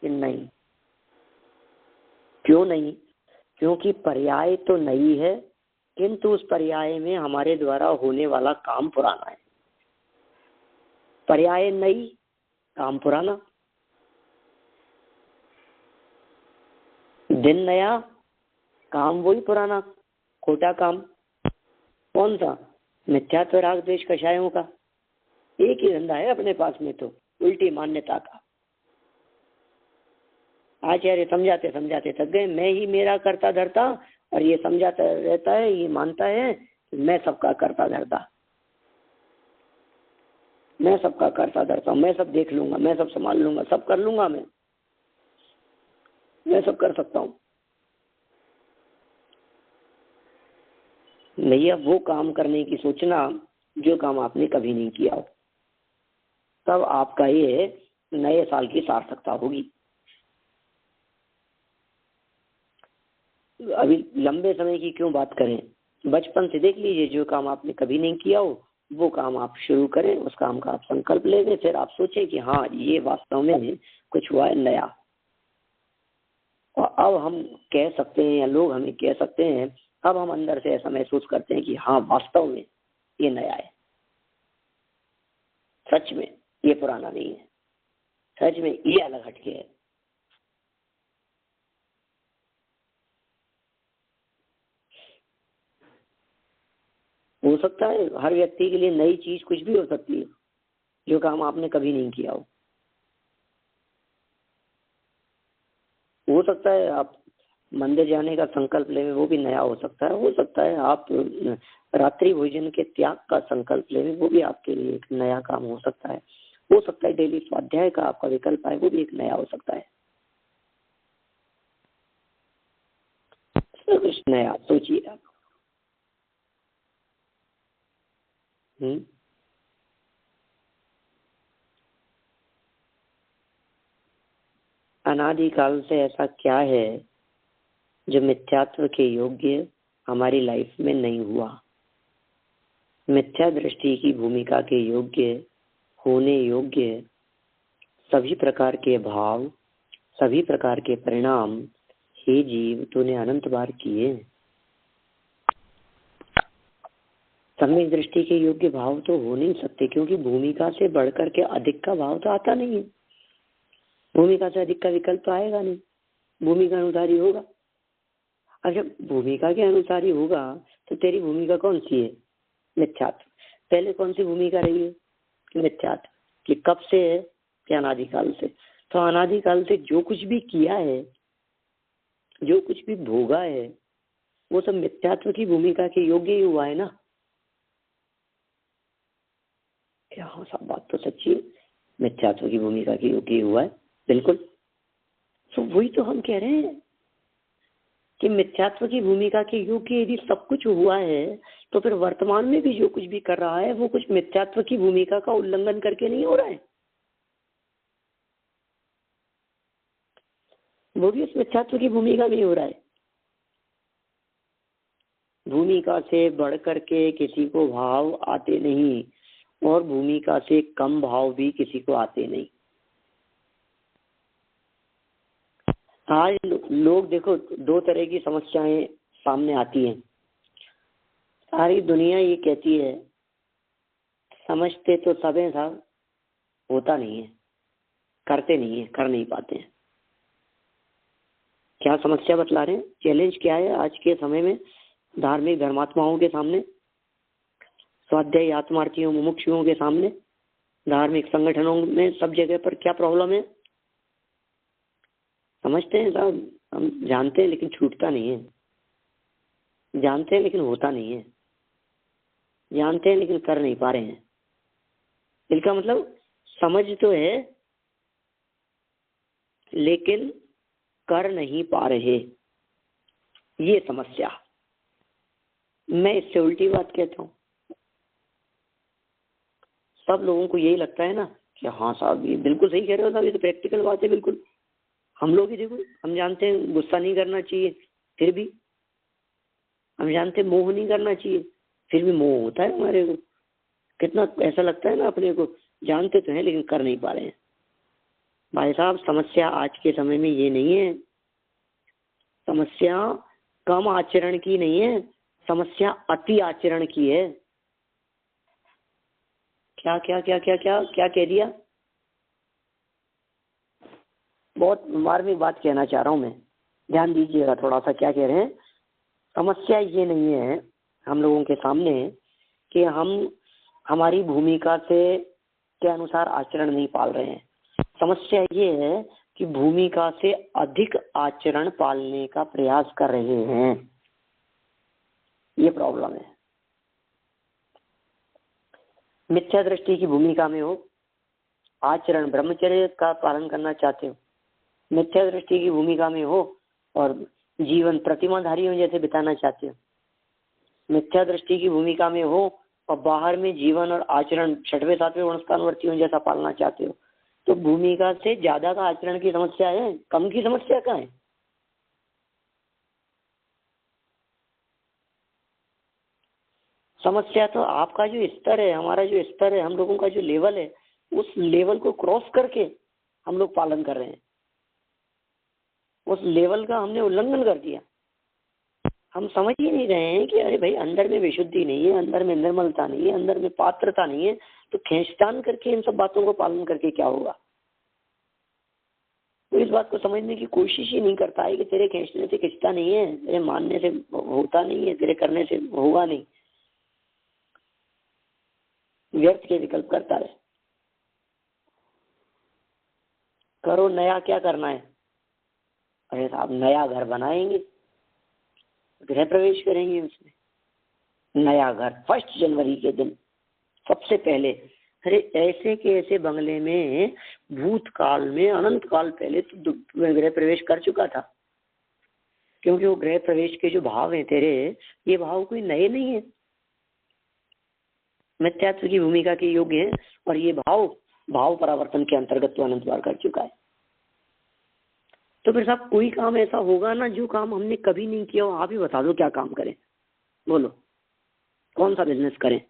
नहीं, क्यों नहीं? क्योंकि पर्याय तो नई है, किंतु उस पर्याय में हमारे द्वारा होने वाला काम पुराना है। पर्याय नई, काम पुराना। दिन नया, काम वही पुराना, खोटा काम। कौन सा? मिथ्यात्व राग द्वेष कषायों का। एक ही धंधा है अपने पास में, तो उल्टी मान्यता का। आचार्य समझाते समझाते थक गए, मैं ही मेरा करता धरता, और ये समझाता रहता है, ये मानता है कि मैं सबका करता धरता, मैं सबका करता धरता हूँ, मैं सब देख लूंगा, मैं सब संभाल लूंगा, सब कर लूंगा, मैं सब कर सकता हूँ। भैया वो काम करने की सोचना जो काम आपने कभी नहीं किया हो, तब आपका ये नए साल की सार्थकता होगी। अभी लंबे समय की क्यों बात करें, बचपन से देख लीजिए, जो काम आपने कभी नहीं किया हो वो काम आप शुरू करें, उस काम का आप संकल्प ले लें, फिर आप सोचें कि हाँ ये वास्तव में कुछ हुआ है नया। और अब हम कह सकते हैं, या लोग हमें कह सकते हैं, अब हम अंदर से ऐसा महसूस करते हैं कि हाँ वास्तव में ये नया है, सच में ये पुराना नहीं है, सच में ये अलग हटके है। हो सकता है हर व्यक्ति के लिए नई चीज कुछ भी हो सकती है, जो काम आपने कभी नहीं किया हो सकता है आप मंदिर जाने का संकल्प लें, वो भी नया हो सकता है आप रात्रि भोजन के त्याग का संकल्प लें, वो भी आपके लिए एक नया काम हो सकता है डेली स्वाध्याय का आपका विकल्प है, वो भी एक नया हो सकता है। कुछ नया सोचिए आप। अनादिकाल से ऐसा क्या है जो मिथ्यात्व के योग्य हमारी लाइफ में नहीं हुआ? मिथ्या दृष्टि की भूमिका के योग्य होने योग्य सभी प्रकार के भाव, सभी प्रकार के परिणाम हे जीव तूने अनंत बार किए। सम्यक दृष्टि के योग्य भाव तो हो नहीं सकते, क्योंकि भूमिका से बढ़कर के अधिक का भाव तो आता नहीं है। भूमिका से अधिक का विकल्प तो आएगा नहीं, भूमिका अनुसार ही होगा। अच्छा, भूमिका के अनुसार ही होगा तो तेरी भूमिका कौन सी है? मिथ्यात्व। पहले कौन सी भूमिका रही है? मिथ्यात्व। कि कब से है? कि अनादिकाल से। तो अनादिकाल से जो कुछ भी किया है, जो कुछ भी भोगा है, वो सब मिथ्यात्व की भूमिका के योग्य ही हुआ है ना। क्या? हाँ, सब बात तो सच्ची है, मिथ्यात्व की भूमिका के योग्य ही हुआ है, बिल्कुल। तो वही तो हम कह रहे हैं कि मिथ्यात्व की भूमिका के योग्य यदि सब कुछ हुआ है, तो फिर वर्तमान में भी जो कुछ भी कर रहा है वो कुछ मिथ्यात्व की भूमिका का उल्लंघन करके नहीं हो रहा है, वो भी उस मिथ्यात्व की भूमिका में हो रहा है। भूमिका से बढ़ करके किसी को भाव आते नहीं, और भूमिका से कम भाव भी किसी को आते नहीं। आज लोग देखो, दो तरह की समस्याएं सामने आती हैं। सारी दुनिया ये कहती है, समझते तो सब हैं साहब, होता नहीं है, करते नहीं है, कर नहीं पाते हैं। क्या समस्या बतला रहे हैं? चैलेंज क्या है आज के समय में धार्मिक धर्मात्माओं के सामने, स्वाध्यायी आत्मार्थियों मुमुक्षुओं के सामने, धार्मिक संगठनों में, सब जगह पर क्या प्रॉब्लम है? समझते हैं साहब, हम जानते हैं लेकिन छूटता नहीं है, जानते हैं लेकिन होता नहीं है, जानते हैं लेकिन कर नहीं पा रहे हैं। इसका मतलब समझ तो है लेकिन कर नहीं पा रहे, ये समस्या। मैं इससे उल्टी बात कहता हूँ। सब लोगों को यही लगता है ना कि हाँ साहब ये बिल्कुल सही कह रहे हो साहब, ये तो प्रैक्टिकल बात है बिल्कुल। हम लोग ही देखो, हम जानते हैं गुस्सा नहीं करना चाहिए, फिर भी हम जानते हैं मोह नहीं करना चाहिए, फिर भी मोह होता है हमारे को। कितना ऐसा लगता है ना अपने को, जानते तो हैं लेकिन कर नहीं पा रहे हैं। भाई साहब समस्या आज के समय में ये नहीं है, समस्या कम आचरण की नहीं है, समस्या अति आचरण की है। क्या क्या क्या क्या क्या क्या कह दिया? बहुत मार्मिक बात कहना चाह रहा हूं मैं, ध्यान दीजिएगा थोड़ा सा। क्या कह रहे हैं? समस्या ये नहीं है हम लोगों के सामने कि हम हमारी भूमिका से के अनुसार आचरण नहीं पाल रहे हैं। समस्या ये है कि भूमिका से अधिक आचरण पालने का प्रयास कर रहे हैं, ये प्रॉब्लम है। मिथ्या दृष्टि की भूमिका में हो, आचरण ब्रह्मचर्य का पालन करना चाहते हो, मिथ्या दृष्टि की भूमिका में हो और जीवन प्रतिमाधारियों जैसे बिताना चाहते हो, मिथ्या दृष्टि की भूमिका में हो और बाहर में जीवन और आचरण छठवें सातवें गुणस्थानवर्तियों जैसा पालना चाहते हो, तो भूमिका से ज्यादा का आचरण की समस्या है, कम की समस्या का है? समस्या तो आपका जो स्तर है, हमारा जो स्तर है, हम लोगों का जो लेवल है, उस लेवल को क्रॉस करके हम लोग पालन कर रहे हैं। उस लेवल का हमने उल्लंघन कर दिया। हम समझ ही नहीं रहे हैं कि अरे भाई अंदर में विशुद्धि नहीं है, अंदर में निर्मलता नहीं है, अंदर में पात्रता नहीं है, तो खींचतान करके इन सब बातों को पालन करके क्या होगा? तो इस बात को समझने की कोशिश ही नहीं करता है कि तेरे खींचने से खिंचता नहीं है, तेरे मानने से होता नहीं है, तेरे करने से होगा नहीं। व्यर्थ के विकल्प करता रहे। करो नया, क्या करना है? अरे साहब नया घर बनाएंगे, गृह प्रवेश करेंगे उसमें, नया घर 1 जनवरी के दिन सबसे पहले। अरे ऐसे के ऐसे बंगले में भूतकाल में अनंत काल पहले तो गृह प्रवेश कर चुका था, क्योंकि वो गृह प्रवेश के जो भाव हैं तेरे, ये भाव कोई नए नहीं है, मिथ्यात्व की भूमिका के योग्य है, और ये भाव परावर्तन के अंतर्गत तो अनंत बार कर चुका है। तो फिर साहब कोई काम ऐसा होगा ना जो काम हमने कभी नहीं किया हो, आप ही बता दो क्या काम करें, बोलो कौन सा बिजनेस करें?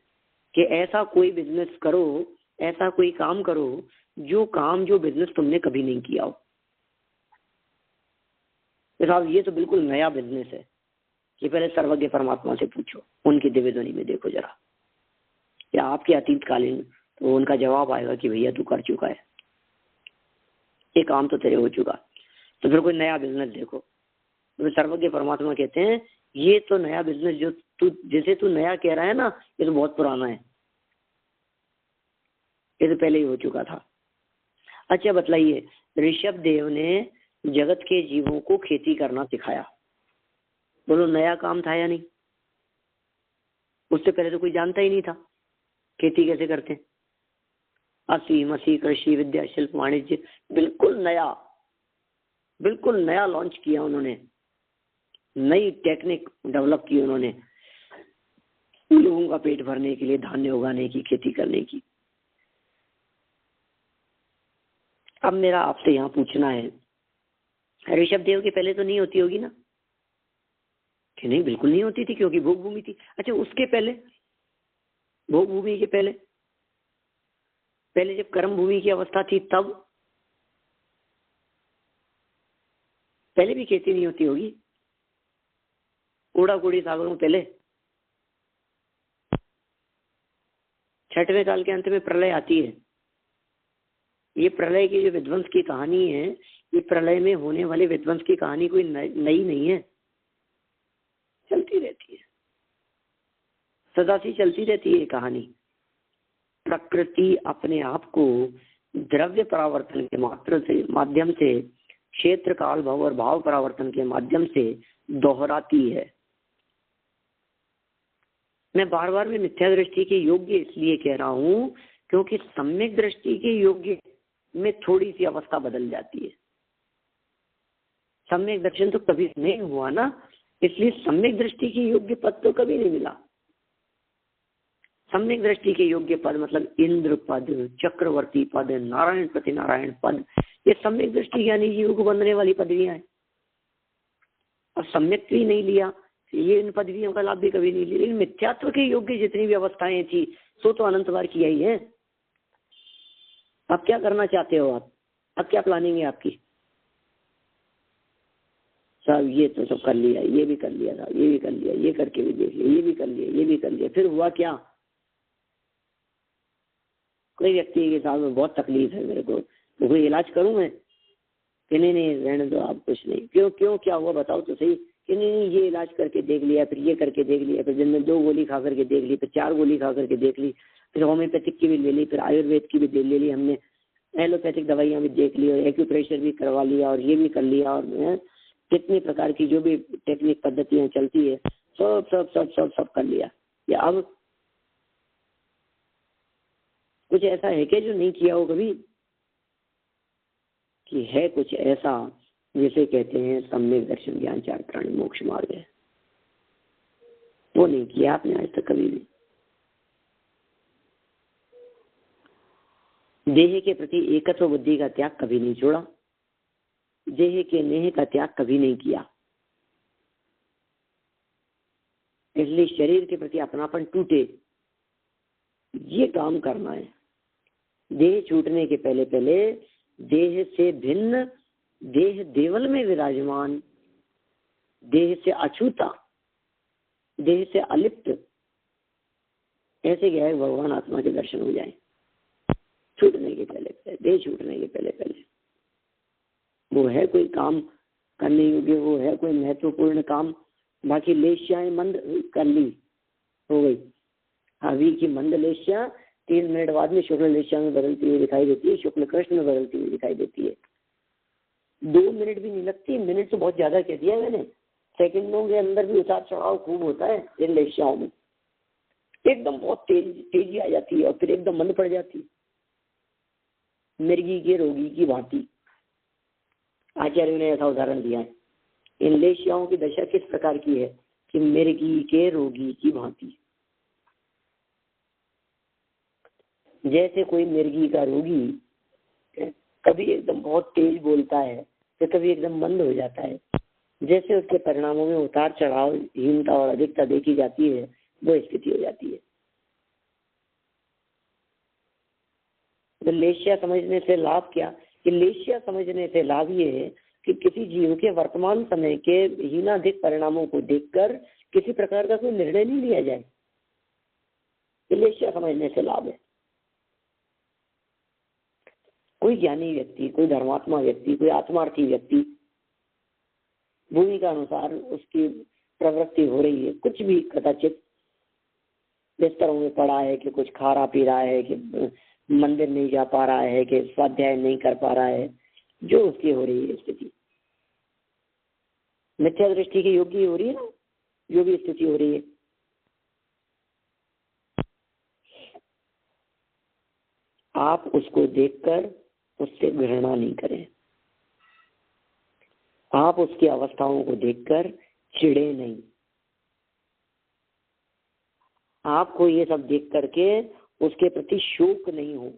कि ऐसा कोई बिजनेस करो, ऐसा कोई काम करो जो बिजनेस तुमने कभी नहीं किया हो। तो साहब ये तो बिल्कुल नया बिजनेस है। कि पहले सर्वज्ञ परमात्मा से पूछो, उनकी दिव्य ध्वनि में देखो जरा, या आपके अतीतकालीन, तो उनका जवाब आएगा कि भैया तू कर चुका है, ये काम तो तेरे हो चुका। तो फिर कोई नया बिजनेस देखो, तो सर्वज्ञ परमात्मा कहते हैं ये तो नया बिजनेस जो जैसे तू नया कह रहा है ना, ये तो बहुत पुराना है, ये तो पहले ही हो चुका था। अच्छा बतलाइए, ऋषभ देव ने जगत के जीवों को खेती करना सिखाया, बोलो नया काम था या नहीं? उससे पहले तो कोई जानता ही नहीं था खेती कैसे करते हैं। असी मसी कृषि विद्या शिल्प वाणिज्य, बिल्कुल नया लॉन्च किया उन्होंने, नई टेक्निक डेवलप की उन्होंने, लोगों का पेट भरने के लिए, धान्य उगाने की, खेती करने की। अब मेरा आपसे यहाँ पूछना है, ऋषभ देव के पहले तो नहीं होती होगी ना? कि नहीं, बिल्कुल नहीं होती थी, क्योंकि भोग भूमि थी। अच्छा उसके पहले, भोग भूमि के पहले जब कर्म भूमि की अवस्था थी, तब पहले भी खेती नहीं होती होगी, कूड़ा कूड़ी सागरों पहले। छठवें काल के अंत में प्रलय आती है। ये प्रलय की जो विध्वंस की कहानी है, ये प्रलय में होने वाले विध्वंस की कहानी कोई नई नहीं है, चलती रहती है, सदा से चलती रहती है ये कहानी। प्रकृति अपने आप को द्रव्य परावर्तन के माध्यम से, क्षेत्र काल भाव और भाव परावर्तन के माध्यम से दोहराती है। मैं बार बार में मिथ्या दृष्टि के योग्य इसलिए कह रहा हूं क्योंकि सम्यक दृष्टि के योग्य में थोड़ी सी अवस्था बदल जाती है। सम्यक दर्शन तो कभी नहीं हुआ ना, इसलिए सम्यक दृष्टि के योग्य पद तो कभी नहीं मिला। सम्यक दृष्टि के योग्य पद मतलब इंद्र पद, चक्रवर्ती पद, नारायण प्रति नारायण पद, ये सम्यक दृष्टि ज्ञानी जीव को बंधने वाली पदवियां हैं। और सम्यक भी नहीं लिया, ये इन पदवियों का लाभ भी कभी नहीं लिया। लेकिन मिथ्यात्व के योग्य जितनी भी अवस्थाएं थी सो तो अनंत बार किया ही है। अब क्या करना चाहते हो आप? अब क्या प्लानिंग है आपकी? सब ये तो सब कर लिया, ये भी कर लिया था, ये भी कर लिया, ये करके भी देख लिया, ये भी कर लिया, ये भी कर लिया, फिर हुआ क्या? कोई व्यक्ति के साथ में बहुत तकलीफ है मेरे को, तो कोई इलाज करूं मैं कि नहीं रहने दो आप, कुछ नहीं। क्यों क्या हुआ बताओ तो सही। कि नहीं ये इलाज करके देख लिया, फिर ये करके देख लिया, फिर दिन में 2 गोली खा करके देख ली, फिर 4 गोली खा करके देख ली, फिर होम्योपैथिक की भी ले ली, फिर आयुर्वेद की भी ले ली हमने, एलोपैथिक दवाइयाँ भी देख ली, और एक्यूप्रेशर भी करवा लिया, और ये भी कर लिया, और कितनी प्रकार की जो भी टेक्निक पद्धतियाँ चलती है सब सब सब सब सब कर लिया। या अब कुछ ऐसा है क्या जो नहीं किया हो कभी? कि है कुछ ऐसा जिसे कहते हैं सम्यक दर्शन ज्ञान चार प्राणी मोक्ष मार्ग है, वो नहीं किया आपने आज तक कभी भी। देह के प्रति एकत्व बुद्धि का त्याग कभी नहीं छोड़ा, देह के नेह का त्याग कभी नहीं किया, इसलिए शरीर के प्रति अपनापन टूटे ये काम करना है। देह छूटने के पहले पहले देह से भिन्न, देह देवल में विराजमान, देह से अछूता, देह से अलिप्त, ऐसे क्या है भगवान आत्मा के दर्शन हो जाए छूटने के पहले पहले, देह छूटने के पहले पहले। वो है कोई काम करने योग्य, वो है कोई महत्वपूर्ण काम। बाकी लेश्याएं मंद कर ली, हो गई। अभी की मंद लेश्या 3 मिनट बाद में शुक्ल लेश्या में बदलती हुई दिखाई देती है, शुक्ल कृष्ण में बदलती हुई दिखाई देती है। 2 मिनट भी नहीं लगती, मिनट तो बहुत ज्यादा कह दिया मैंने। सेकंडों के अंदर भी उतार चढ़ाव खूब होता है इन लेश्याओं में। एकदम बहुत तेजी आ जाती है और फिर एकदम मंद पड़ जाती है, मिर्गी के रोगी की भांति। आचार्यों ने ऐसा उदाहरण दिया है। इन लेश्याओं की दशा किस प्रकार की है कि मिर्गी के रोगी की भांति। जैसे कोई मिर्गी का रोगी कभी एकदम बहुत तेज बोलता है तो कभी एकदम मंद हो जाता है, जैसे उसके परिणामों में उतार चढ़ाव, हीनता और अधिकता देखी जाती है, वो स्थिति हो जाती है। तो लेश्या समझने से लाभ क्या? कि लेश्या समझने से लाभ ये है कि किसी जीव के वर्तमान समय के हीनाधिक परिणामों को देखकर किसी प्रकार का कोई निर्णय नहीं लिया जाए। लेश्या समझने से लाभ है। कोई ज्ञानी व्यक्ति, कोई धर्मात्मा व्यक्ति, कोई आत्मार्थी व्यक्ति, भूमि का अनुसार उसकी प्रवृत्ति हो रही है, कुछ भी कदाचित बिस्तरों में पड़ा है, कि कुछ खा रहा पी रहा है, कि मंदिर नहीं जा पा रहा है, कि स्वाध्याय नहीं कर पा रहा है, जो उसकी हो रही है स्थिति मिथ्या दृष्टि की योग्य हो रही है ना, जो भी स्थिति हो रही है। आप उसको देखकर उससे घृणा नहीं करें, आप उसकी अवस्थाओं को देखकर चिढ़े नहीं, आपको ये सब देख करके उसके प्रति शोक नहीं हो,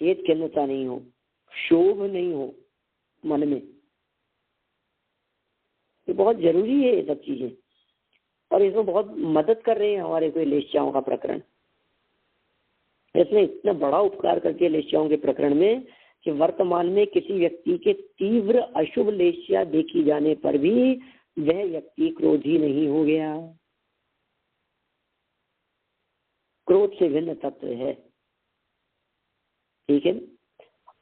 खेद खिन्नता नहीं हो, शोभ नहीं हो मन में। ये बहुत जरूरी है ये सब चीजें, और इसमें बहुत मदद कर रहे हैं हमारे कोई लेश्याओं का प्रकरण। इसने इतना बड़ा उपकार करके लेश्याओं के प्रकरण में कि वर्तमान में किसी व्यक्ति के तीव्र अशुभ लेश्या देखी जाने पर भी वह व्यक्ति क्रोधी नहीं हो गया। क्रोध से भिन्न तत्व है, ठीक है।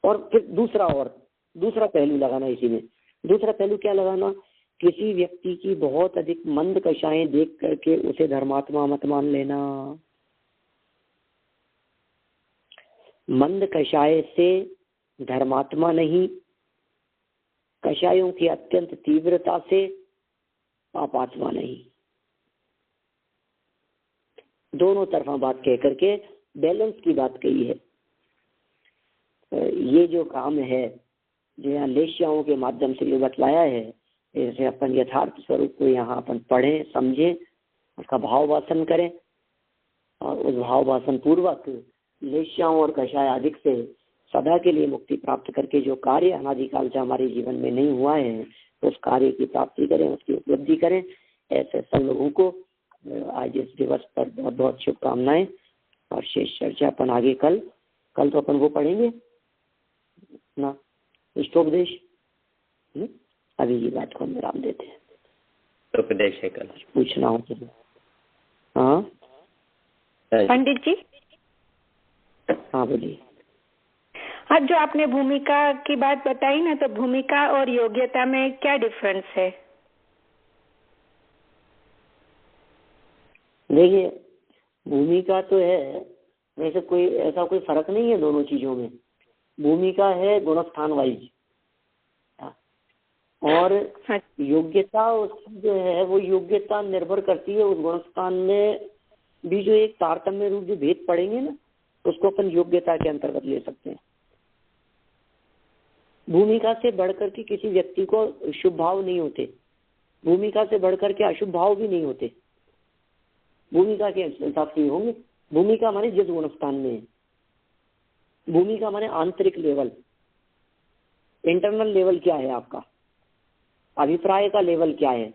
और फिर दूसरा पहलू लगाना इसी में। दूसरा पहलू क्या लगाना? किसी व्यक्ति की बहुत अधिक मंद कषाएं देख करके उसे धर्मात्मा मत मान लेना। मंद कषाय से धर्मात्मा नहीं, कषायों की अत्यंत तीव्रता से पापात्मा नहीं। दोनों तरफा बात कह करके बैलेंस की बात कही है। ये जो काम है जो यहाँ लेश्याओं के माध्यम से जो बतलाया है, जैसे अपन यथार्थ स्वरूप को यहाँ अपन पढ़ें, समझें, उसका भाव वासन करें और उस भाव वासन पूर्वक लेश्याओं और कषाय आदि से सदा के लिए मुक्ति प्राप्त करके जो कार्य अनादिकाल से हमारे जीवन में नहीं हुआ है उस कार्य की प्राप्ति करें, उसकी उपलब्धि करें। ऐसे सब लोगों को आज इस दिवस पर बहुत बहुत शुभकामनाएं। और शेष चर्चा अपन आगे कल तो अपन वो पढ़ेंगे ना इष्टोपदेश। अभी ये बात को हम विराम देते हैं। उपदेश है कल, पूछना हो तो। हाँ पंडित जी। हाँ बोलिए। हाँ, जो आपने भूमिका की बात बताई ना, तो भूमिका और योग्यता में क्या डिफरेंस है? देखिए, भूमिका तो है, वैसे कोई ऐसा कोई फर्क नहीं है दोनों चीजों में। भूमिका है गुणस्थान वाइज और योग्यता उसकी जो है वो योग्यता निर्भर करती है उस गुणस्थान में भी जो एक तारतम्य रूप जो भेद पड़ेंगे ना, उसको अपन योग्यता के अंतर्गत ले सकते हैं। भूमिका से बढ़कर के किसी व्यक्ति को शुभ भाव नहीं होते, भूमिका से बढ़कर के अशुभ भाव भी नहीं होते। भूमिका के हिसाब से होंगे। भूमिका माने जिस गुणस्थान में है, भूमिका माने आंतरिक लेवल, इंटरनल लेवल क्या है आपका, अभिप्राय का लेवल क्या है,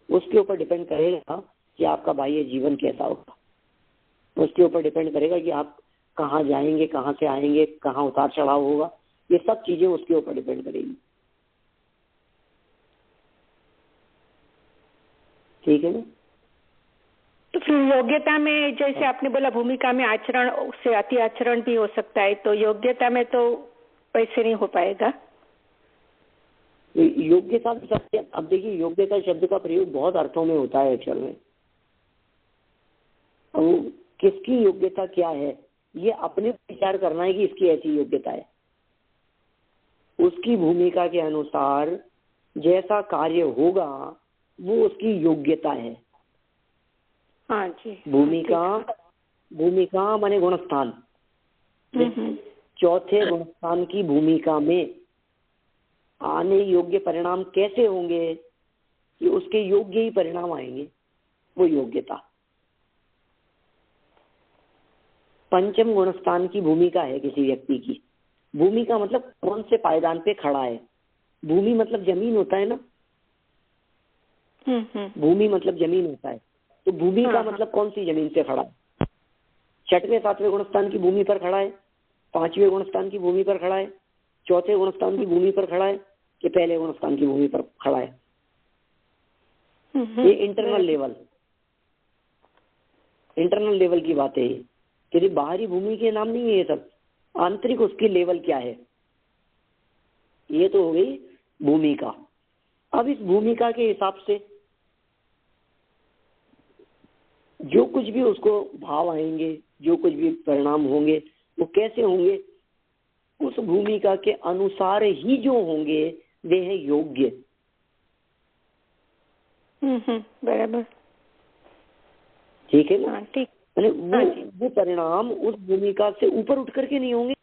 उसके ऊपर डिपेंड करेगा कि आपका बाह्य जीवन कैसा होगा। उसके ऊपर डिपेंड करेगा कि आप कहाँ जाएंगे, कहाँ से आएंगे, कहाँ उतार चढ़ाव होगा, ये सब चीजें उसके ऊपर डिपेंड करेगी। ठीक है ना। तो फिर योग्यता में जैसे आपने बोला भूमिका में आचरण से अति आचरण भी हो सकता है, तो योग्यता में तो वैसे नहीं हो पाएगा। योग्यता शब्द, अब देखिए योग्यता शब्द का प्रयोग बहुत अर्थों में होता है अक्षर में। और किसकी योग्यता क्या है ये अपने विचार करना है कि इसकी ऐसी योग्यता है। उसकी भूमिका के अनुसार जैसा कार्य होगा वो उसकी योग्यता है। हाँ जी। भूमिका माने गुणस्थान। चौथे गुणस्थान की भूमिका में आने योग्य परिणाम कैसे होंगे कि उसके योग्य ही परिणाम आएंगे, वो योग्यता। पंचम गुणस्थान की भूमिका है किसी व्यक्ति की। भूमिका मतलब कौन से पायदान पे खड़ा है। भूमि मतलब जमीन होता है ना, भूमि मतलब जमीन होता है। तो भूमि का मतलब कौन सी जमीन से खड़ा है। छठवें सातवें गुणस्थान की भूमि पर खड़ा है, पांचवें गुणस्थान की भूमि पर खड़ा है, चौथे गुणस्थान की भूमि पर खड़ा है कि पहले गुणस्थान की भूमि पर खड़ा है। ये इंटरनल लेवल की बात है। यदि बाहरी भूमि के नाम नहीं है ये सब, आंतरिक उसकी लेवल क्या है, ये तो हो गई भूमिका। अब इस भूमिका के हिसाब से जो कुछ भी उसको भाव आएंगे, जो कुछ भी परिणाम होंगे वो कैसे होंगे, उस भूमिका के अनुसार ही जो होंगे वे है योग्य। बराबर। ठीक है ना। ठीक। वो परिणाम उस भूमिका से ऊपर उठ करके नहीं होंगे।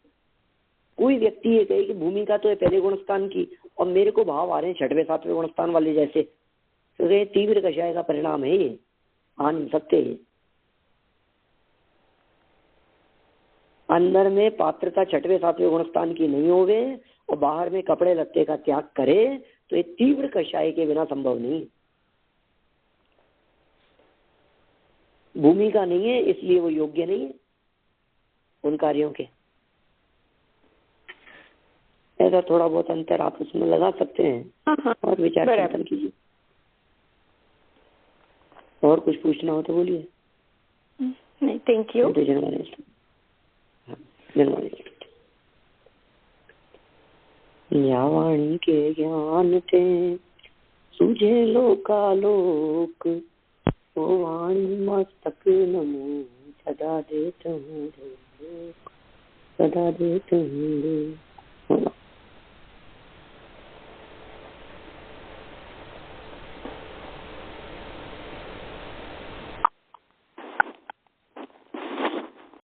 कोई व्यक्ति ये कहे कि भूमिका तो है पहले गुणस्थान की और मेरे को भाव आ रहे हैं छठवें सातवें गुणस्थान वाले जैसे, तो ये तीव्र कषाय का परिणाम है, ये आ नहीं सकते। अंदर में पात्रता छठवें सातवें गुणस्थान की नहीं होवे और बाहर में कपड़े लत्ते का त्याग करे तो ये तीव्र कषाय के बिना संभव नहीं। भूमिका नहीं है इसलिए वो योग्य नहीं है उन कार्यों के। ऐसा थोड़ा बहुत अंतर आप उसमें लगा सकते हैं और विचार चिंतन कीजिए। और कुछ पूछना हो तो बोलिए। नहीं, थैंक यू। यावाणी के ज्ञान थे सुझे लोकालोक, ओ वाणी मस्तक नमो सदा देत हूँ, सदा देत हूँ।